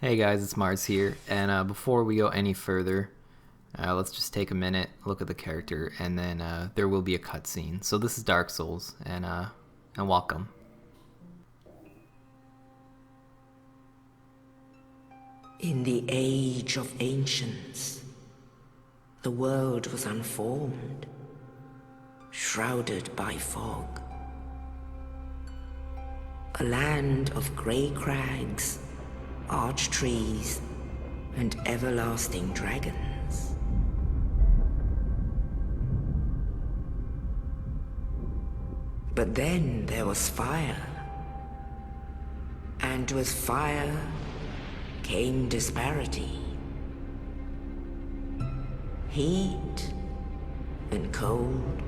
Hey guys, it's Mars here, and before we go any further, let's just take a minute, look at the character, and then there will be a cutscene. So this is Dark Souls, and welcome. In the age of ancients, the world was unformed, shrouded by fog. A land of grey crags, arch trees, and everlasting dragons. But then there was fire, and with fire came disparity. Heat and cold,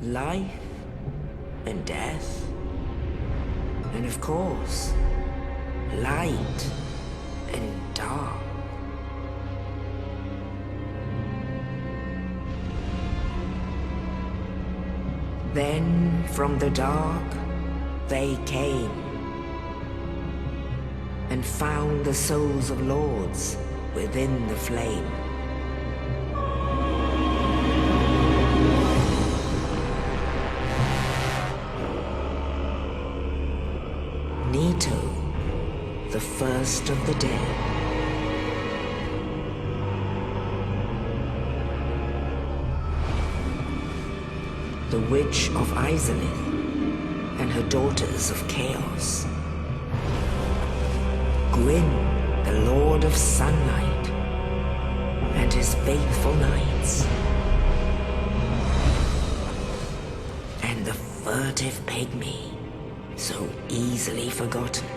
life and death, and of course, light and dark. Then from the dark they came and found the souls of lords within the flame. Nito, the first of the dead. The Witch of Izalith and her daughters of Chaos. Gwyn, the Lord of Sunlight, and his faithful knights. And the furtive pygmy, so easily forgotten.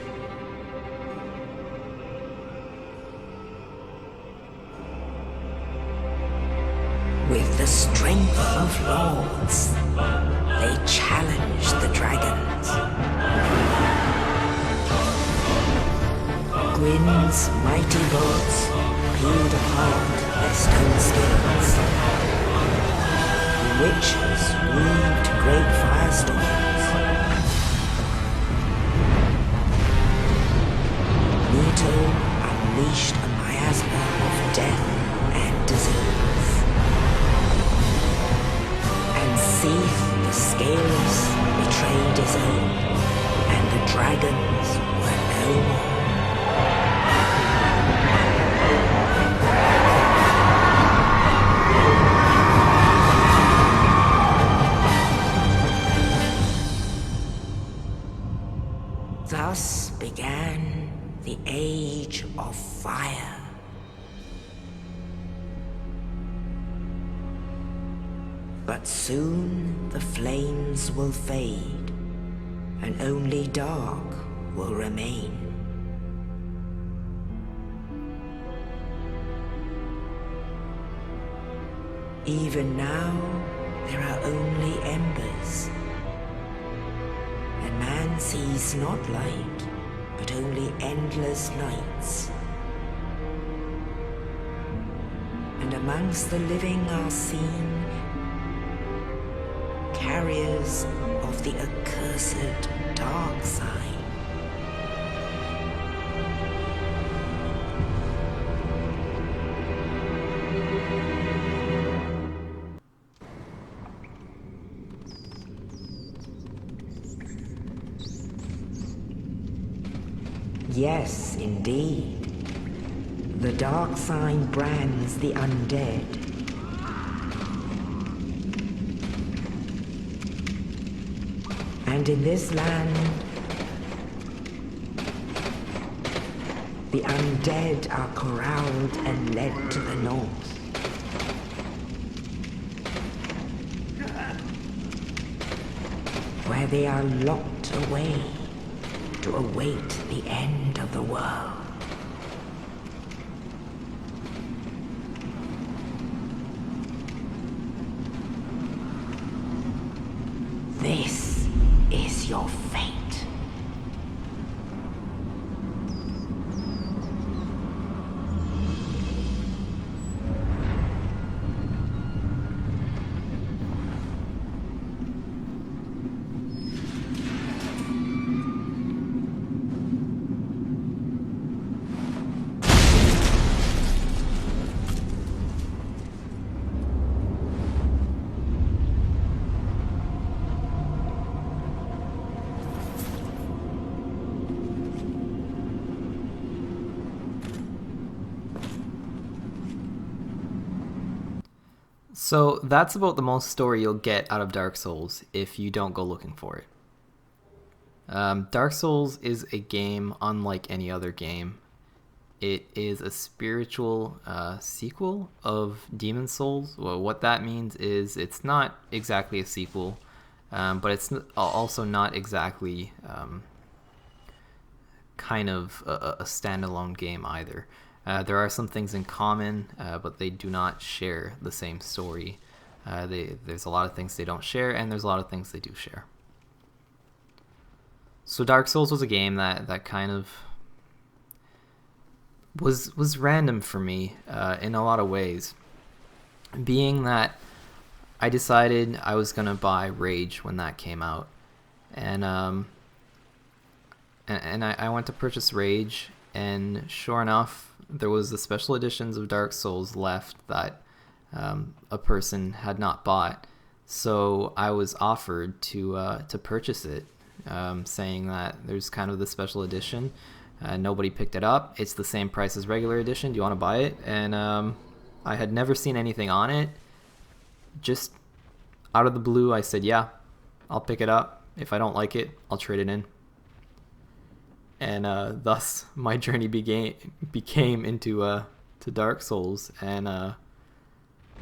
With the strength of lords, they challenged the dragons. Gwyn's mighty bolts peeled apart their stone scales. The witches weaved great firestorms. Nito unleashed a miasma of death and disease. And Seath the Scaleless betrayed his own, and the dragons were no more. Thus began the Age of Fire. But soon the flames will fade, and only dark will remain. Even now, there are only embers. And man sees not light, but only endless nights. And amongst the living are seen carriers of the accursed dark sign. Yes, indeed. The dark sign brands the undead. And in this land, the undead are corralled and led to the north. Where they are locked away to await the end of the world. This is your fate. So that's about the most story you'll get out of Dark Souls if you don't go looking for it. Dark Souls is a game unlike any other game. It is a spiritual sequel of Demon Souls. Well, what that means is it's not exactly a sequel, but it's also not exactly kind of a standalone game either. There are some things in common, but they do not share the same story. There's a lot of things they don't share, and there's a lot of things they do share. So Dark Souls was a game that kind of was random for me in a lot of ways, being that I decided I was gonna buy Rage when that came out, and I went to purchase Rage, and sure enough, there was the special editions of Dark Souls left that a person had not bought, so I was offered to purchase it, saying that there's kind of the special edition. Nobody picked it up. It's the same price as regular edition. Do you want to buy it? And I had never seen anything on it. Just out of the blue, I said, yeah, I'll pick it up. If I don't like it, I'll trade it in. And thus, my journey became into to Dark Souls, and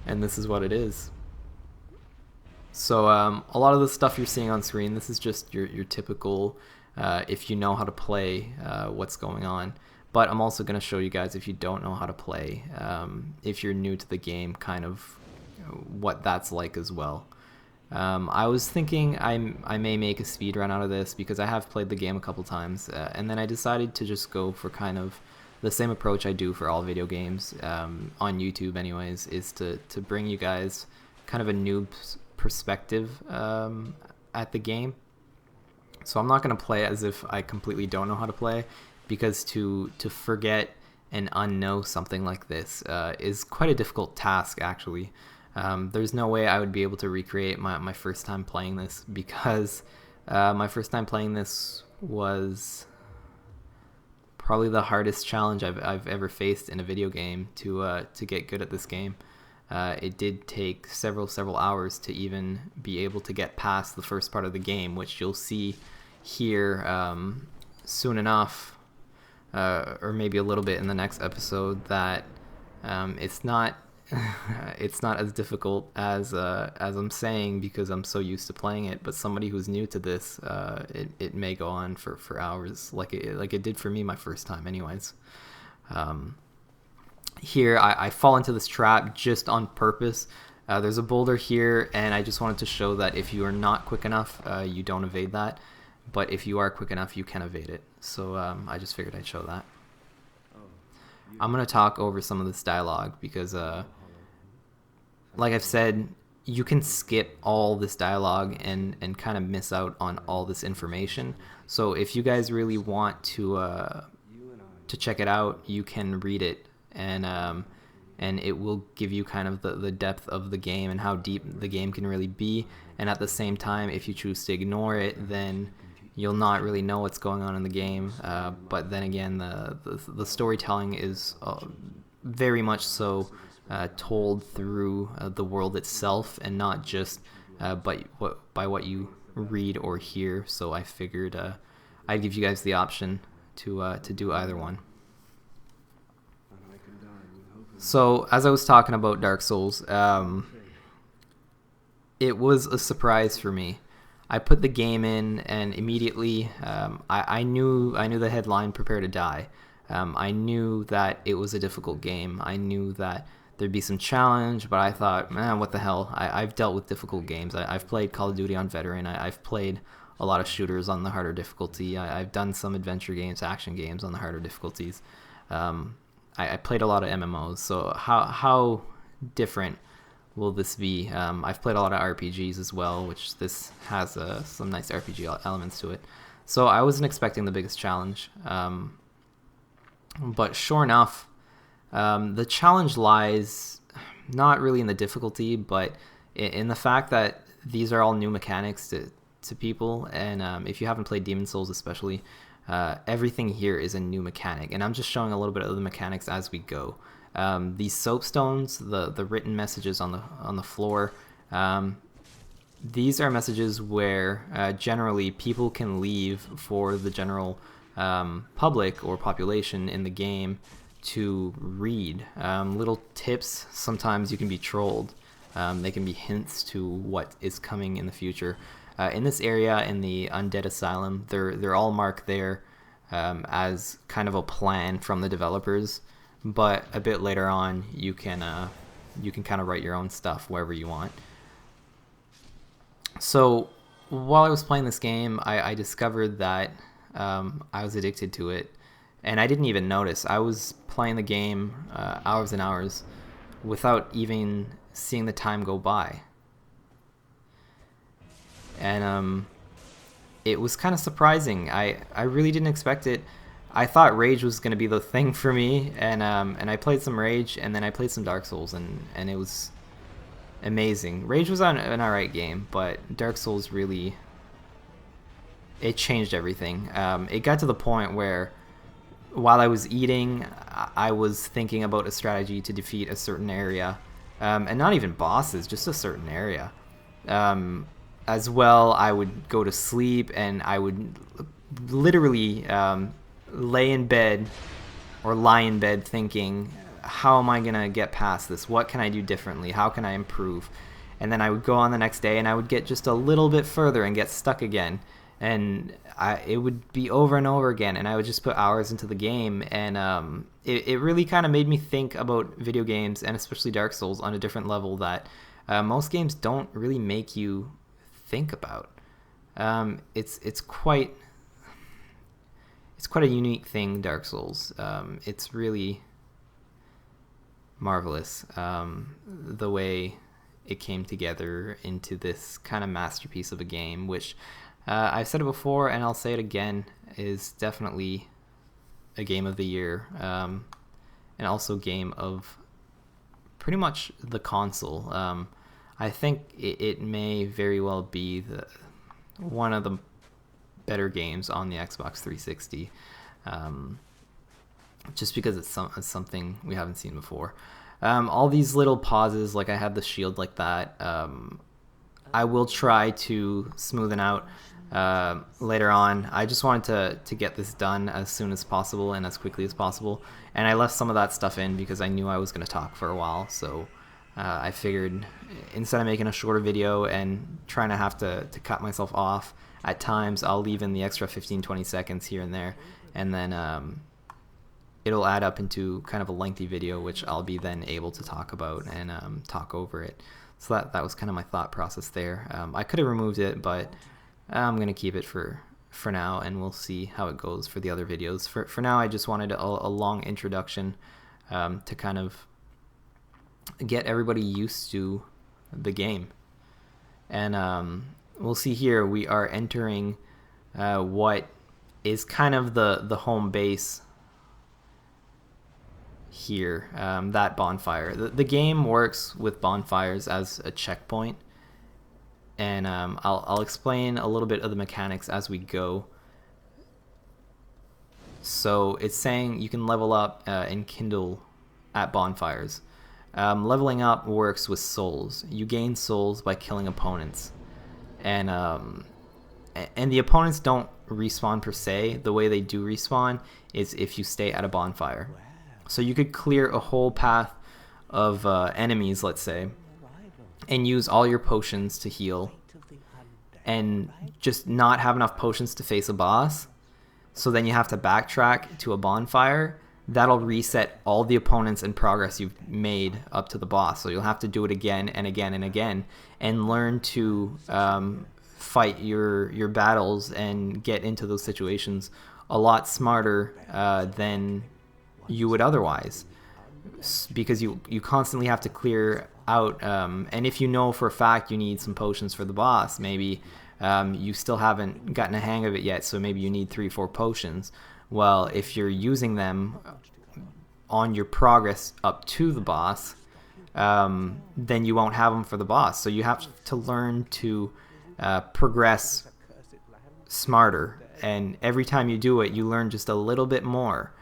this is what it is. So a lot of the stuff you're seeing on screen, this is just your typical, if you know how to play, what's going on. But I'm also going to show you guys, if you don't know how to play, if you're new to the game, kind of what that's like as well. I was thinking I may make a speed run out of this because I have played the game a couple times, and then I decided to just go for kind of the same approach I do for all video games, on YouTube anyways, is to bring you guys kind of a noob's perspective at the game. So I'm not going to play as if I completely don't know how to play, because to forget and unknow something like this is quite a difficult task, actually. There's no way I would be able to recreate my first time playing this, because my first time playing this was probably the hardest challenge I've ever faced in a video game to get good at this game. It did take several hours to even be able to get past the first part of the game, which you'll see here soon enough, or maybe a little bit in the next episode, that it's not it's not as difficult as I'm saying, because I'm so used to playing it. But somebody who's new to this, it may go on for hours, like it did for me my first time anyways. Here I fall into this trap just on purpose. There's a boulder here, and I just wanted to show that if you are not quick enough, you don't evade that, but if you are quick enough, you can evade it. So I just figured I'd show that. I'm gonna talk over some of this dialogue because like I've said, you can skip all this dialogue and kind of miss out on all this information. So if you guys really want to check it out, you can read it, and it will give you kind of the depth of the game and how deep the game can really be. And at the same time, if you choose to ignore it, then you'll not really know what's going on in the game. But then again, the storytelling is very much so told through the world itself, and not just by what you read or hear. So I figured I'd give you guys the option to do either one. So as I was talking about Dark Souls, it was a surprise for me. I put the game in, and immediately I knew the headline, "Prepare to Die." I knew that it was a difficult game. I knew that there'd be some challenge, but I thought, man, what the hell? I've dealt with difficult games. I've played Call of Duty on Veteran. I've played a lot of shooters on the harder difficulty. I've done some adventure games, action games on the harder difficulties. I played a lot of MMOs, so how different will this be? I've played a lot of RPGs as well, which this has some nice RPG elements to it. So I wasn't expecting the biggest challenge, but sure enough, the challenge lies not really in the difficulty, but in the fact that these are all new mechanics to people, and if you haven't played Demon Souls especially, everything here is a new mechanic, and I'm just showing a little bit of the mechanics as we go. These soapstones, the written messages on the floor, these are messages where generally people can leave for the general public or population in the game to read. Little tips. Sometimes you can be trolled. They can be hints to what is coming in the future. In this area, in the Undead Asylum, they're all marked there as kind of a plan from the developers. But a bit later on, you can kind of write your own stuff wherever you want. So while I was playing this game, I discovered that I was addicted to it, and I didn't even notice. I was playing the game hours and hours without even seeing the time go by. And it was kind of surprising. I really didn't expect it. I thought Rage was going to be the thing for me, and I played some Rage, and then I played some Dark Souls, and it was amazing. Rage was an alright game, but Dark Souls really, it changed everything. It got to the point where while I was eating, I was thinking about a strategy to defeat a certain area, and not even bosses, just a certain area. As well, I would go to sleep, and I would literally lay in bed or lie in bed thinking, how am I gonna get past this? What can I do differently? How can I improve? And then I would go on the next day, and I would get just a little bit further and get stuck again, and it would be over and over again, and I would just put hours into the game, and it really kind of made me think about video games, and especially Dark Souls, on a different level that most games don't really make you think about. It's quite a unique thing, Dark Souls. It's really marvelous, the way it came together into this kind of masterpiece of a game, which I've said it before and I'll say it again, is definitely a game of the year, and also game of pretty much the console. I think it may very well be one of the better games on the Xbox 360, just because it's something we haven't seen before. All these little pauses, like I have the shield like that, I will try to smoothen out later on. I just wanted to get this done as soon as possible and as quickly as possible, and I left some of that stuff in because I knew I was going to talk for a while, so I figured instead of making a shorter video and trying to have to cut myself off at times, I'll leave in the extra 15-20 seconds here and there, and then it'll add up into kind of a lengthy video, which I'll be then able to talk about and talk over it. So that was kind of my thought process there. I could have removed it, but I'm going to keep it for now, and we'll see how it goes for the other videos. For now, I just wanted a long introduction to kind of get everybody used to the game. And we'll see here, we are entering what is kind of the home base here, that bonfire. The game works with bonfires as a checkpoint, and I'll explain a little bit of the mechanics as we go. So it's saying you can level up and kindle at bonfires. Leveling up works with souls. You gain souls by killing opponents, and the opponents don't respawn per se. The way they do respawn is if you stay at a bonfire. So you could clear a whole path of enemies, let's say, and use all your potions to heal, and just not have enough potions to face a boss. So then you have to backtrack to a bonfire. That'll reset all the opponents and progress you've made up to the boss. So you'll have to do it again and again and again, and learn to fight your battles and get into those situations a lot smarter than you would otherwise, because you constantly have to clear out, and if you know for a fact you need some potions for the boss, maybe you still haven't gotten a hang of it yet, so maybe you need 3-4 potions. Well, if you're using them on your progress up to the boss, then you won't have them for the boss. So you have to learn to progress smarter, and every time you do it, you learn just a little bit more.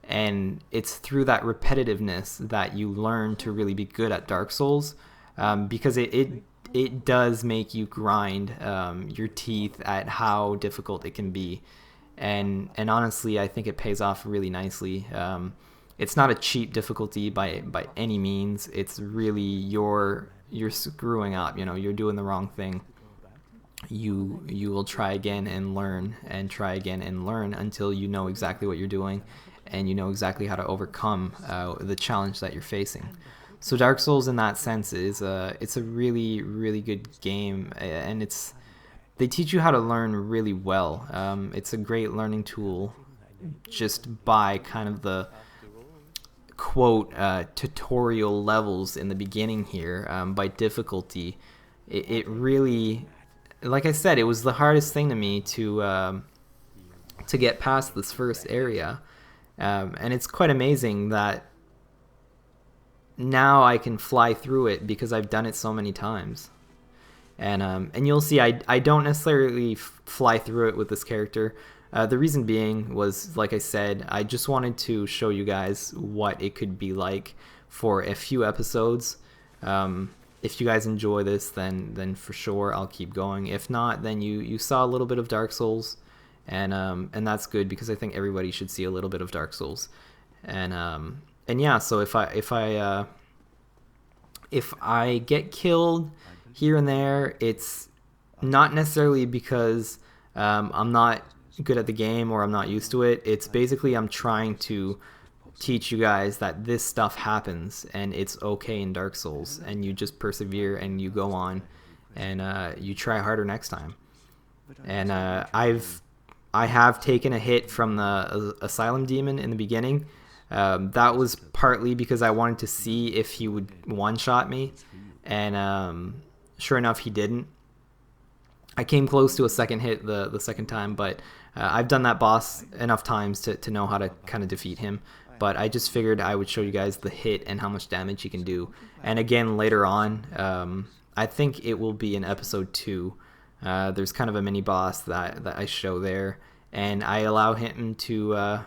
And it's through that repetitiveness that you learn to really be good at Dark Souls, because it does make you grind your teeth at how difficult it can be. And honestly, I think it pays off really nicely. It's not a cheap difficulty by any means. It's really you're screwing up. You're doing the wrong thing. You will try again and learn, and try again and learn until you know exactly what you're doing, and you know exactly how to overcome the challenge that you're facing. So Dark Souls, in that sense, it's a really, really good game, and they teach you how to learn really well. It's a great learning tool, just by kind of the quote tutorial levels in the beginning here, by difficulty. It really, like I said, it was the hardest thing to me to get past this first area, and it's quite amazing that now I can fly through it because I've done it so many times. And you'll see I don't necessarily fly through it with this character. The reason being was, like I said, I just wanted to show you guys what it could be like for a few episodes. If you guys enjoy this, then for sure I'll keep going. If not, then you saw a little bit of Dark Souls, and that's good, because I think everybody should see a little bit of Dark Souls. And yeah, so if I get killed here and there, it's not necessarily because I'm not good at the game or I'm not used to it. It's basically I'm trying to teach you guys that this stuff happens and it's okay in Dark Souls, and you just persevere and you go on, and you try harder next time. And I have taken a hit from the Asylum Demon in the beginning. That was partly because I wanted to see if he would one-shot me, and sure enough, he didn't. I came close to a second hit the second time, but I've done that boss enough times to know how to kind of defeat him. But I just figured I would show you guys the hit and how much damage he can do. And again, later on, I think it will be in episode 2. There's kind of a mini boss that I show there, and I allow him to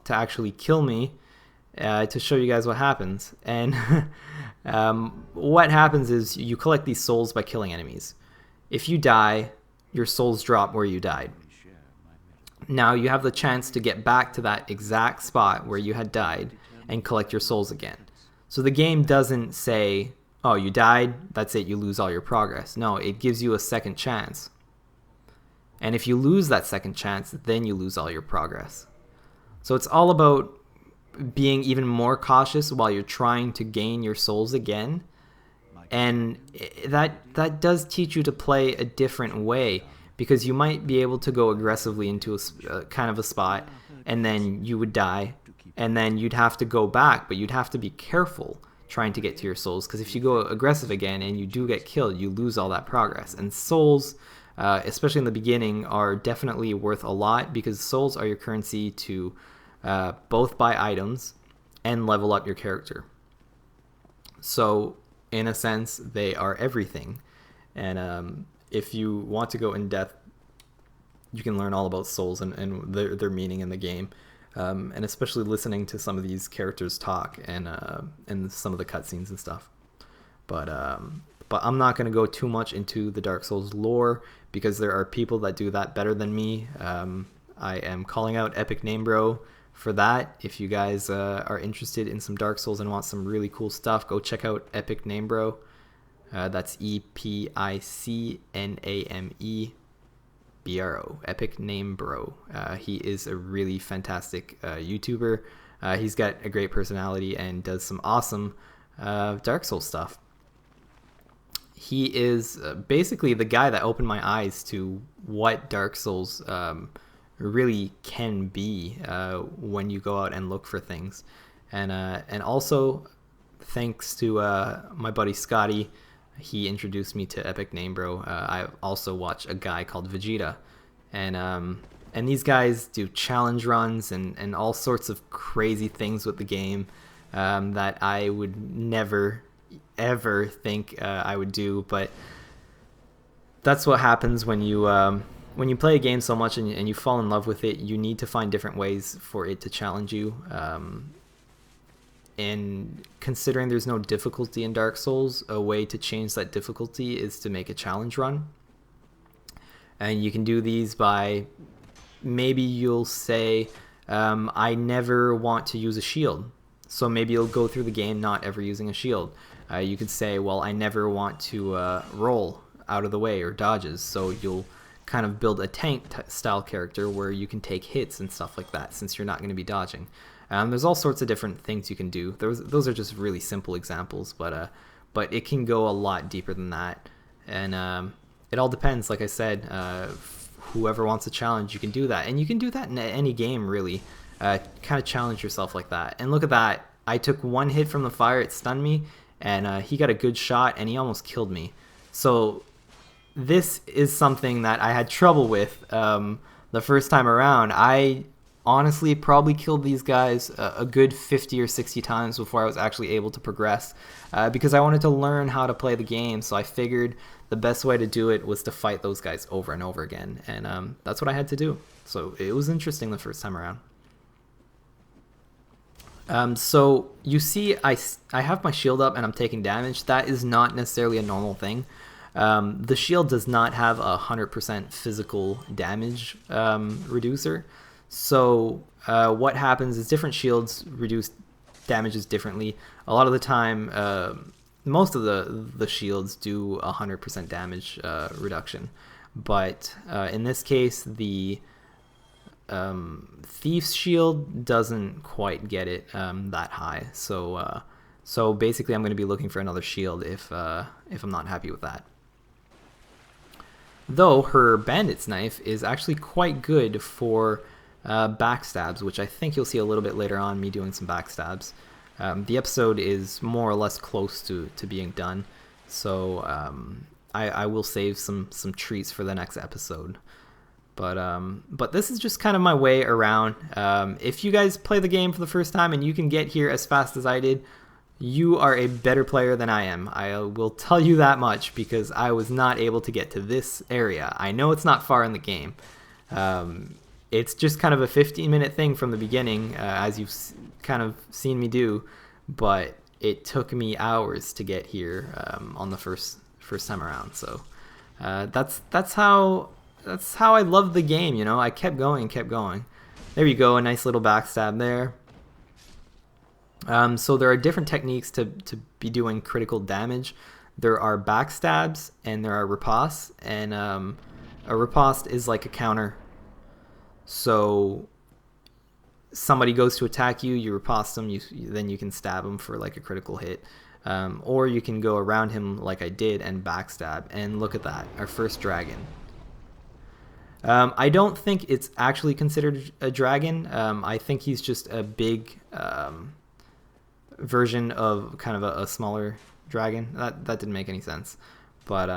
actually kill me, to show you guys what happens. And what happens is you collect these souls by killing enemies. If you die, your souls drop where you died. Now you have the chance to get back to that exact spot where you had died and collect your souls again. So the game doesn't say, oh, you died, that's it, you lose all your progress. No, it gives you a second chance. And if you lose that second chance, then you lose all your progress. So it's all about being even more cautious while you're trying to gain your souls again. And that does teach you to play a different way, because you might be able to go aggressively into a kind of a spot, and then you would die, and then you'd have to go back, but you'd have to be careful trying to get to your souls, because if you go aggressive again and you do get killed, you lose all that progress. And souls, especially in the beginning, are definitely worth a lot, because souls are your currency to both buy items and level up your character. So in a sense, they are everything. And if you want to go in depth, you can learn all about souls and their meaning in the game, and especially listening to some of these characters talk and some of the cutscenes and stuff. But I'm not going to go too much into the Dark Souls lore, because there are people that do that better than me. I am calling out Epic Name Bro for that. If you guys are interested in some Dark Souls and want some really cool stuff, go check out Epic Name Bro. That's EPICNAMEBRO, Epic Name Bro. He is a really fantastic YouTuber. He's got a great personality and does some awesome Dark Souls stuff. He is basically the guy that opened my eyes to what Dark Souls really can be when you go out and look for things. And also, thanks to my buddy Scotty, he introduced me to Epic Name Bro. I also watch a guy called Vegeta, and these guys do challenge runs and all sorts of crazy things with the game that I would never ever think I would do. But that's what happens when you when you play a game so much and you fall in love with it, you need to find different ways for it to challenge you. And considering there's no difficulty in Dark Souls, a way to change that difficulty is to make a challenge run. And you can do these by, maybe you'll say, I never want to use a shield. So maybe you'll go through the game not ever using a shield. You could say, well, I never want to roll out of the way or dodges. So you'll kind of build a tank style character where you can take hits and stuff like that, since you're not going to be dodging. There's all sorts of different things you can do. Those are just really simple examples, but it can go a lot deeper than that. And it all depends. Like I said, whoever wants a challenge, you can do that. And you can do that in any game, really. Kind of challenge yourself like that. And look at that. I took one hit from the fire, it stunned me, and he got a good shot, and he almost killed me. So this is something that I had trouble with the first time around. I honestly probably killed these guys a good 50 or 60 times before I was actually able to progress, because I wanted to learn how to play the game. So I figured the best way to do it was to fight those guys over and over again, and that's what I had to do. So it was interesting the first time around. So you see I have my shield up and I'm taking damage. That is not necessarily a normal thing. The shield does not have a 100% physical damage reducer. So what happens is different shields reduce damages differently. A lot of the time, most of the shields do 100% damage reduction. But in this case, the Thief's shield doesn't quite get it that high. So basically I'm going to be looking for another shield if I'm not happy with that. Though her bandit's knife is actually quite good for backstabs, which I think you'll see a little bit later on, me doing some backstabs. The episode is more or less close to being done, so I will save some treats for the next episode. But this is just kind of my way around. If you guys play the game for the first time and you can get here as fast as I did, you are a better player than I am. I will tell you that much, because I was not able to get to this area. I know it's not far in the game. It's just kind of a 15-minute thing from the beginning, as you've kind of seen me do, but it took me hours to get here on the first time around. So that's how I love the game, you know. I kept going and kept going. There you go, a nice little backstab there. So there are different techniques to be doing critical damage. There are backstabs and there are ripostes, and a riposte is like a counter. So somebody goes to attack you, you riposte them, then you can stab them for like a critical hit. Or you can go around him like I did and backstab. And look at that, our first dragon. I don't think it's actually considered a dragon. I think he's just a big version of kind of a smaller dragon. That didn't make any sense. But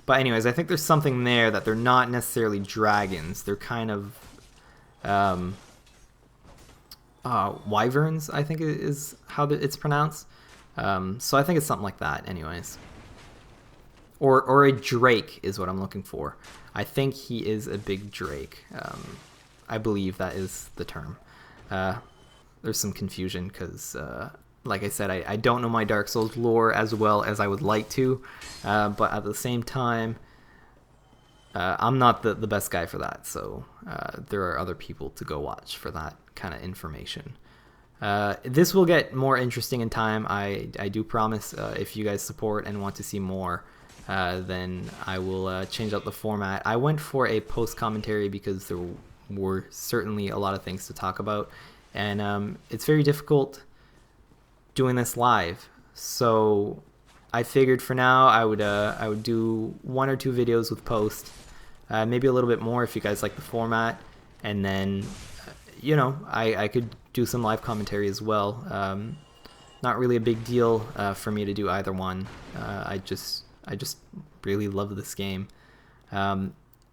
anyways, I think there's something there that they're not necessarily dragons. They're kind of wyverns, I think is how it's pronounced. So I think it's something like that anyways. Or a drake is what I'm looking for. I think he is a big drake. I believe that is the term. There's some confusion because, like I said, I don't know my Dark Souls lore as well as I would like to. But at the same time, I'm not the best guy for that. So there are other people to go watch for that kind of information. This will get more interesting in time. I do promise. If you guys support and want to see more, then I will change up the format. I went for a post commentary because there were certainly a lot of things to talk about, and it's very difficult doing this live. So I figured for now I would do 1 or 2 videos with post, maybe a little bit more if you guys like the format, and then you know, I could do some live commentary as well. Not really a big deal for me to do either one. I just really love this game.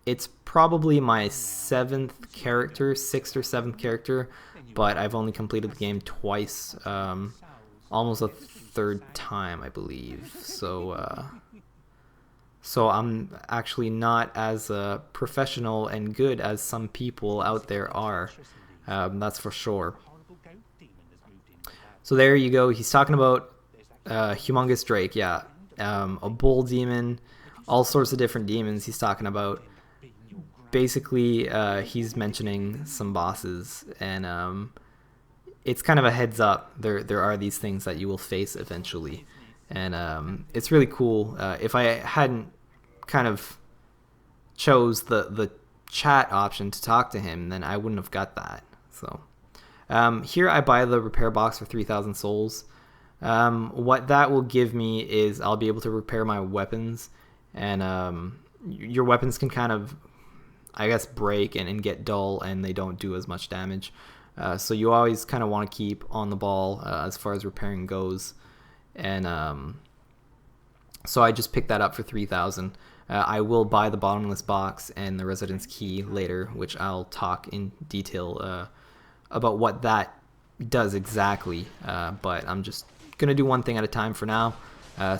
It's probably my 6th or 7th character, but I've only completed the game twice, almost a 3rd time, I believe. So So I'm actually not as professional and good as some people out there are. That's for sure. So there you go. He's talking about humongous drake. Yeah, a bull demon, all sorts of different demons. He's talking about. Basically, he's mentioning some bosses, and it's kind of a heads up. There are these things that you will face eventually, and it's really cool. If I hadn't kind of chose the chat option to talk to him, then I wouldn't have got that. So here I buy the repair box for 3,000 souls. What that will give me is I'll be able to repair my weapons, and your weapons can kind of, I guess, break and get dull, and they don't do as much damage. So you always kind of want to keep on the ball as far as repairing goes. And so I just picked that up for 3,000. I will buy the bottomless box and the residence key later, which I'll talk in detail about what that does exactly. But I'm just going to do one thing at a time for now.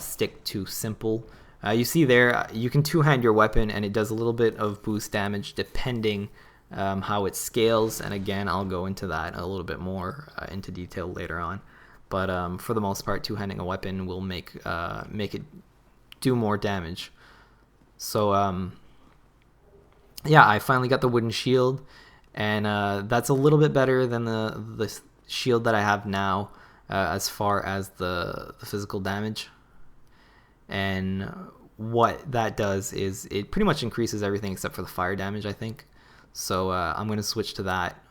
Stick to simple. You see there, you can two-hand your weapon, and it does a little bit of boost damage depending how it scales. And again, I'll go into that a little bit more into detail later on. But for the most part, two-handing a weapon will make it do more damage. So yeah, I finally got the wooden shield, and that's a little bit better than the shield that I have now as far as the physical damage. And what that does is it pretty much increases everything except for the fire damage, I think. So I'm going to switch to that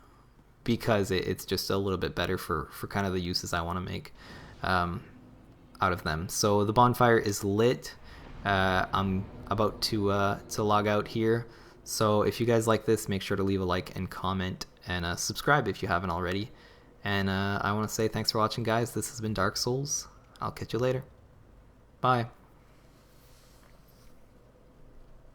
because it's just a little bit better for kind of the uses I want to make out of them. So the bonfire is lit. I'm about to log out here. So if you guys like this, make sure to leave a like and comment, and subscribe if you haven't already. And I want to say thanks for watching, guys. This has been Dark Souls. I'll catch you later. Bye.